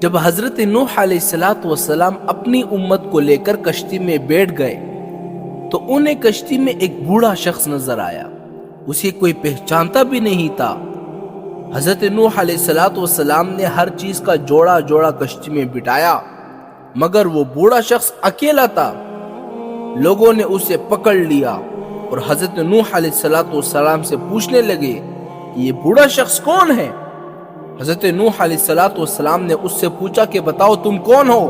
جب حضرت نوح علیہ السلام اپنی امت کو لے کر کشتی میں بیٹھ گئے تو انہیں کشتی میں ایک بوڑھا شخص نظر آیا. اسے کوئی پہچانتا بھی نہیں تھا. حضرت نوح علیہ السلام نے ہر چیز کا جوڑا جوڑا کشتی میں بٹھایا مگر وہ بوڑھا شخص اکیلا تھا. لوگوں نے اسے پکڑ لیا اور حضرت نوح علیہ السلام سے پوچھنے لگے کہ یہ بوڑھا شخص کون ہے. حضرت نوح علیہ السلام نے اس سے پوچھا کہ بتاؤ تم کون ہو.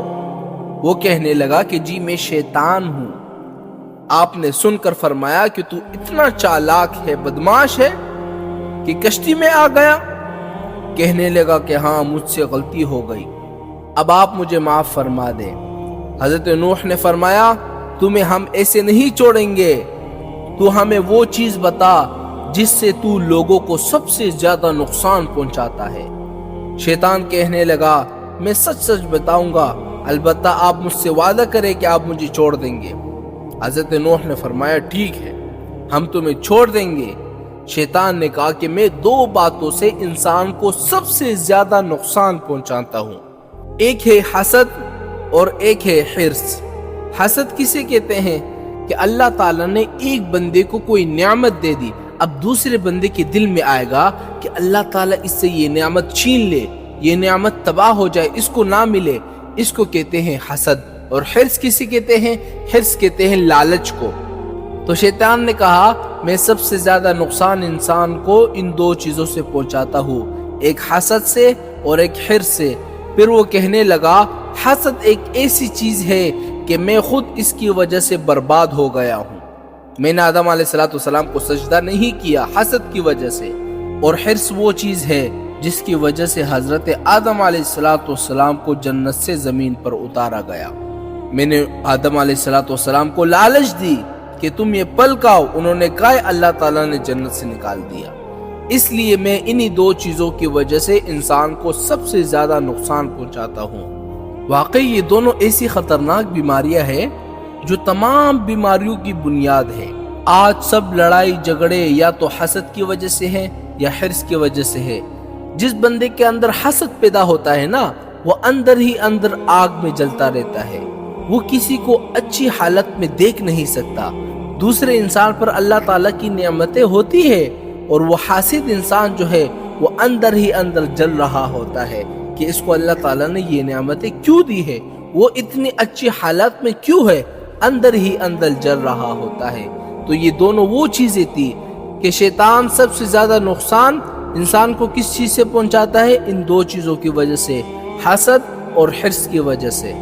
وہ کہنے لگا کہ جی میں شیطان ہوں. آپ نے سن کر فرمایا کہ تو اتنا چالاک ہے، بدماش ہے کہ کشتی میں آ گیا. کہنے لگا کہ ہاں مجھ سے غلطی ہو گئی، اب آپ مجھے معاف فرما دیں. حضرت نوح نے فرمایا تمہیں ہم ایسے نہیں چھوڑیں گے، تو ہمیں وہ چیز بتا جس سے تو لوگوں کو سب سے زیادہ نقصان پہنچاتا ہے. شیطان کہنے لگا میں سچ سچ بتاؤں گا، البتہ آپ مجھ سے وعدہ کریں کہ آپ مجھے چھوڑ دیں گے. حضرت نوح نے فرمایا ٹھیک ہے ہم تمہیں چھوڑ دیں گے. شیطان نے کہا کہ میں دو باتوں سے انسان کو سب سے زیادہ نقصان پہنچاتا ہوں، ایک ہے حسد اور ایک ہے حرص. حسد کسے کہتے ہیں کہ اللہ تعالیٰ نے ایک بندے کو کوئی نعمت دے دی، اب دوسرے بندے کے دل میں آئے گا کہ اللہ تعالیٰ اس سے یہ نعمت چھین لے، یہ نعمت تباہ ہو جائے، اس کو نہ ملے. اس کو کہتے ہیں حسد. اور حرص کسے کہتے ہیں؟ حرص کہتے ہیں لالچ کو. تو شیطان نے کہا میں سب سے زیادہ نقصان انسان کو ان دو چیزوں سے پہنچاتا ہوں، ایک حسد سے اور ایک حرص سے. پھر وہ کہنے لگا حسد ایک ایسی چیز ہے کہ میں خود اس کی وجہ سے برباد ہو گیا ہوں. میں نے آدم علیہ السلام کو سجدہ نہیں کیا حسد کی وجہ سے. اور حرص وہ چیز ہے جس کی وجہ سے حضرت آدم علیہ السلام کو جنت سے زمین پر اتارا گیا. میں نے آدم علیہ السلام کو لالچ دی کہ تم یہ پھل کھاؤ، انہوں نے کہا اللہ تعالیٰ نے جنت سے نکال دیا. اس لیے میں انہی دو چیزوں کی وجہ سے انسان کو سب سے زیادہ نقصان پہنچاتا ہوں. واقعی یہ دونوں ایسی خطرناک بیماریاں ہیں جو تمام بیماریوں کی بنیاد ہے. آج سب لڑائی جھگڑے یا تو حسد کی وجہ سے ہے یا حرص کی وجہ سے ہے. جس بندے کے اندر حسد پیدا ہوتا ہے نا، وہ اندر ہی اندر آگ میں جلتا رہتا ہے. وہ کسی کو اچھی حالت میں دیکھ نہیں سکتا. دوسرے انسان پر اللہ تعالیٰ کی نعمتیں ہوتی ہے اور وہ حاسد انسان جو ہے وہ اندر ہی اندر جل رہا ہوتا ہے کہ اس کو اللہ تعالیٰ نے یہ نعمتیں کیوں دی ہے، وہ اتنی اچھی حالت میں کیوں ہے، اندر ہی اندر جل رہا ہوتا ہے. تو یہ دونوں وہ چیزیں تھی کہ شیطان سب سے زیادہ نقصان انسان کو کس چیز سے پہنچاتا ہے؟ ان دو چیزوں کی وجہ سے، حسد اور حرص کی وجہ سے.